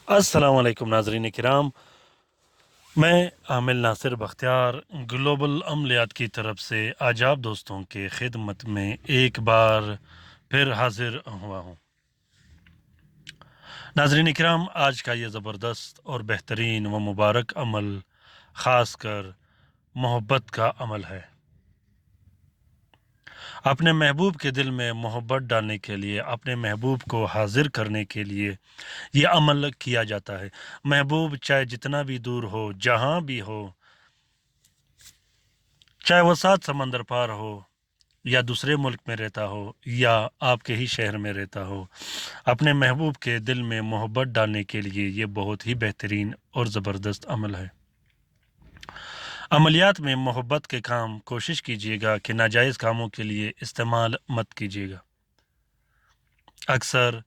अस्सलाम वालेकुम नाज़रीन किराम। मैं आमिल नासिर बख्तियार ग्लोबल अमलियात की तरफ से आज आप दोस्तों के खिदमत में एक बार फिर हाजिर हुआ हूँ। नाज़रीन किराम, आज का ये ज़बरदस्त और बेहतरीन व मुबारक अमल ख़ास कर मोहब्बत का अमल है। अपने महबूब के दिल में मोहब्बत डालने के लिए, अपने महबूब को हाजिर करने के लिए ये अमल किया जाता है। महबूब चाहे जितना भी दूर हो, जहाँ भी हो, चाहे वो 7 समंदर पार हो या दूसरे मुल्क में रहता हो या आपके ही शहर में रहता हो, अपने महबूब के दिल में मोहब्बत डालने के लिए ये बहुत ही बेहतरीन और ज़बरदस्त अमल है। अमलियात में मोहब्बत के काम कोशिश कीजिएगा कि नाजायज़ कामों के लिए इस्तेमाल मत कीजिएगा। अक्सर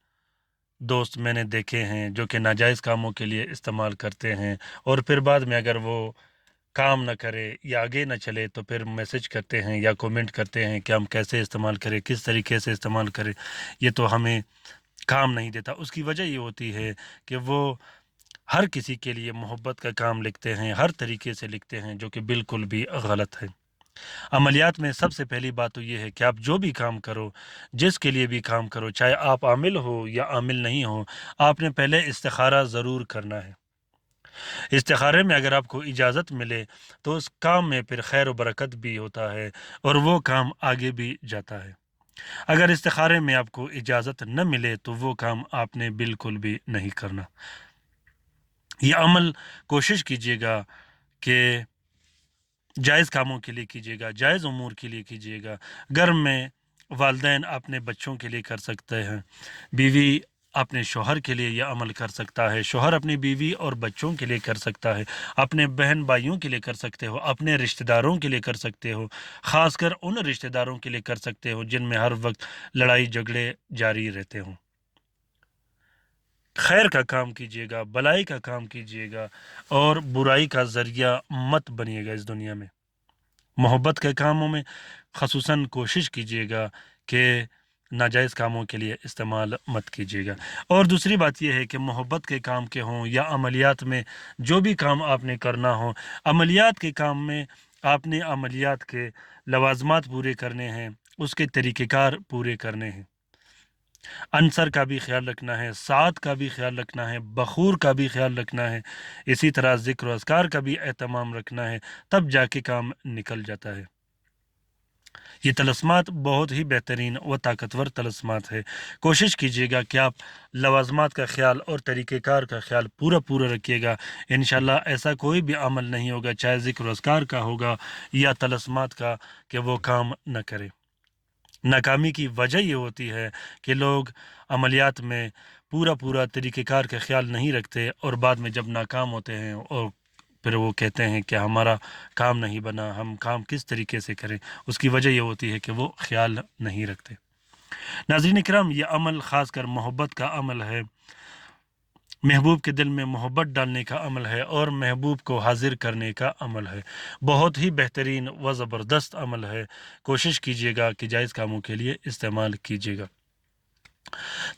दोस्त मैंने देखे हैं जो कि नाजायज़ कामों के लिए इस्तेमाल करते हैं और फिर बाद में अगर वो काम ना करे या आगे ना चले तो फिर मैसेज करते हैं या कमेंट करते हैं कि हम कैसे इस्तेमाल करें, किस तरीके से इस्तेमाल करें, ये तो हमें काम नहीं देता। उसकी वजह ये होती है कि वो हर किसी के लिए मोहब्बत का काम लिखते हैं, हर तरीके से लिखते हैं, जो कि बिल्कुल भी गलत है। अमलियात में सबसे पहली बात तो ये है कि आप जो भी काम करो, जिसके लिए भी काम करो, चाहे आप आमिल हो या आमिल नहीं हो, आपने पहले इस्तिखारा ज़रूर करना है। इस्तिखारे में अगर आपको इजाज़त मिले तो उस काम में फिर खैर व बरकत भी होता है और वो काम आगे भी जाता है। अगर इस्तिखारे में आपको इजाज़त न मिले तो वो काम आपने बिल्कुल भी नहीं करना। ये अमल कोशिश कीजिएगा कि जायज़ कामों के लिए कीजिएगा, जायज़ उमूर के लिए कीजिएगा। घर में वालिदैन अपने बच्चों के लिए कर सकते हैं, बीवी अपने शौहर के लिए यह अमल कर सकता है, शौहर अपनी बीवी और बच्चों के लिए कर सकता है, अपने बहन भाइयों के लिए कर सकते हो, अपने रिश्तेदारों के लिए कर सकते हो, ख़ासकर उन रिश्तेदारों के लिए कर सकते हो जिनमें हर वक्त लड़ाई झगड़े जारी रहते हों। खैर का काम कीजिएगा, भलाई का काम कीजिएगा और बुराई का ज़रिया मत बनिएगा इस दुनिया में। मोहब्बत के कामों में ख़ुसूसन कोशिश कीजिएगा कि नाजायज़ कामों के लिए इस्तेमाल मत कीजिएगा। और दूसरी बात यह है कि मोहब्बत के काम के हों या अमलियात में जो भी काम आपने करना हो, अमलियात के काम में आपने अमलियात के लवाज़मात पूरे करने हैं, उसके तरीक़ेकार पूरे करने हैं। अंसर का भी ख्याल रखना है, साथ का भी ख्याल रखना है, बखूर का भी ख्याल रखना है, इसी तरह ज़िक्र अस्कार का भी एहतमाम रखना है, तब जाके काम निकल जाता है। ये तलस्मात बहुत ही बेहतरीन व ताकतवर तलस्मात है। कोशिश कीजिएगा कि आप लवाज़मात का ख्याल और तरीक़ेकार का ख्याल पूरा पूरा रखिएगा। इंशाअल्लाह ऐसा कोई भी अमल नहीं होगा, चाहे ज़िक्र अस्कार का होगा या तलस्मात का, कि वो काम न करे। नाकामी की वजह ये होती है कि लोग अमलियात में पूरा पूरा तरीक़ेकार का ख्याल नहीं रखते और बाद में जब नाकाम होते हैं और फिर वो कहते हैं कि हमारा काम नहीं बना, हम काम किस तरीके से करें। उसकी वजह ये होती है कि वो ख्याल नहीं रखते। नाज़रीन किराम, ये अमल ख़ास कर मोहब्बत का अमल है, महबूब के दिल में मोहब्बत डालने का अमल है और महबूब को हाजिर करने का अमल है। बहुत ही बेहतरीन व ज़बरदस्त अमल है। कोशिश कीजिएगा कि जायज़ कामों के लिए इस्तेमाल कीजिएगा।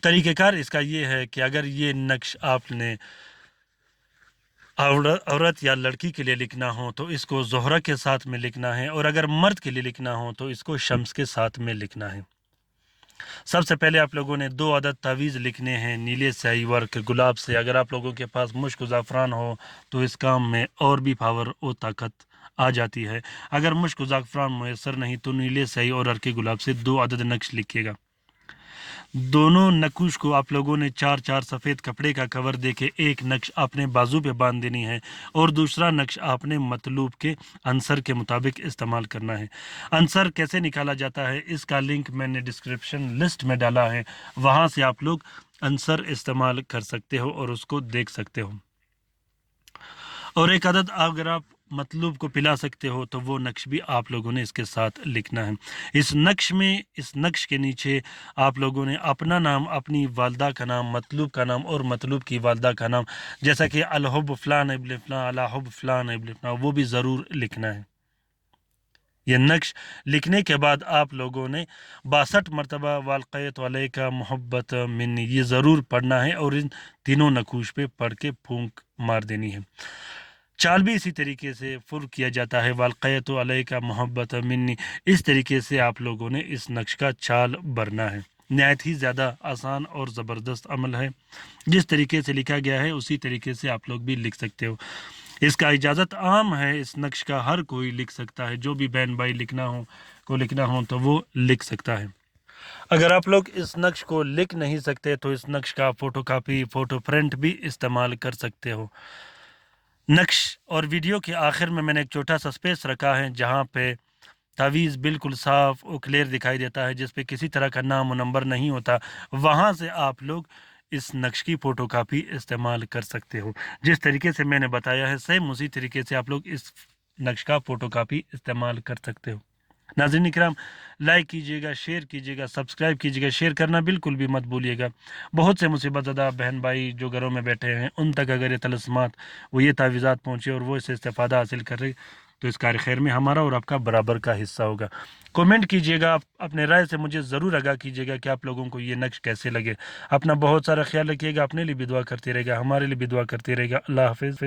तरीक़ेकार इसका ये है कि अगर ये नक्श आपने औरत या लड़की के लिए लिखना हो तो इसको ज़ोहरा के साथ में लिखना है, और अगर मर्द के लिए लिखना हो तो इसको शम्स के साथ में लिखना है। सबसे पहले आप लोगों ने 2 अदद तावीज़ लिखने हैं नीले स्याही वर्क गुलाब से। अगर आप लोगों के पास मुश्क ज़ाफ़रान हो तो इस काम में और भी पावर और ताकत आ जाती है। अगर मुश्क ज़ाफ़रान मुयस्सर नहीं तो नीले स्याही और अर्के गुलाब से 2 अदद नक्श लिखिएगा। दोनों नक्श को आप लोगों ने 4-4 सफ़ेद कपड़े का कवर देके एक नक्श आपने बाजू पे बांध देनी है और दूसरा नक्श आपने मतलूब के अंसर के मुताबिक इस्तेमाल करना है। अंसर कैसे निकाला जाता है इसका लिंक मैंने डिस्क्रिप्शन लिस्ट में डाला है, वहाँ से आप लोग अंसर इस्तेमाल कर सकते हो और उसको देख सकते हो। और एक अदद अगर आप मतलूब को पिला सकते हो तो वो नक्श भी आप लोगों ने इसके साथ लिखना है। इस नक्श के नीचे आप लोगों ने अपना नाम, अपनी वालदा का नाम, मतलूब का नाम और मतलूब की वालदा का नाम, जैसा कि अलहुब फ़लान इब्न फ़लान, अला हुब फ़लान इब्न फ़लान, वो भी ज़रूर लिखना है। یہ نقش لکھنے کے بعد آپ لوگوں نے 62 مرتبہ والقیت علیہ کا محبت منی یہ ضرور پڑھنا ہے، اور ان تینوں نقوش پہ پڑھ کے پھونک مار دینی ہے۔ چال بھی اسی طریقے سے پر کیا جاتا ہے، والقیت علیہ کا محبت منی، اس طریقے سے آپ لوگوں نے اس نقش کا چال بھرنا ہے۔ نہایت ہی زیادہ آسان اور زبردست عمل ہے، جس طریقے سے لکھا گیا ہے اسی طریقے سے آپ لوگ بھی لکھ سکتے ہو۔ اس کا اجازت عام ہے، اس نقش کا ہر کوئی لکھ سکتا ہے، جو بھی بہن بھائی لکھنا ہو تو وہ لکھ سکتا ہے۔ اگر آپ لوگ اس نقش کو لکھ نہیں سکتے تو اس نقش کا فوٹو کاپی، فوٹو پرنٹ بھی استعمال کر سکتے ہو۔ نقش اور ویڈیو کے آخر میں نے ایک چھوٹا سا سپیس رکھا ہے، جہاں پہ تعویذ بالکل صاف اور کلیئر دکھائی دیتا ہے، جس پہ کسی طرح کا نام و نمبر نہیں ہوتا، وہاں سے آپ لوگ اس نقش کی فوٹو کاپی استعمال کر سکتے ہو۔ جس طریقے سے میں نے بتایا ہے سیم اسی طریقے سے آپ لوگ اس نقش کا فوٹو کاپی استعمال کر سکتے ہو۔ ناظرین اکرام، لائک کیجیے گا، شیئر کیجیے گا، سبسکرائب کیجیے گا، شیئر کرنا بالکل بھی مت بھولیے گا۔ بہت سے مصیبت زدہ بہن بھائی جو گھروں میں بیٹھے ہیں، ان تک اگر یہ طلسمات یہ تعویذات پہنچے اور وہ اس سے استفادہ حاصل کر رہے، تو اس کار خیر میں ہمارا اور آپ کا برابر کا حصہ ہوگا۔ کومنٹ کیجیے گا، اپنے رائے سے مجھے ضرور آگاہ کیجیے گا کہ آپ لوگوں کو یہ نقش کیسے لگے۔ اپنا بہت سارا خیال رکھیے گا، اپنے لیے بھی دعا کرتے رہے گا، ہمارے لیے بھی دعا کرتے رہے گا۔ اللہ حافظ۔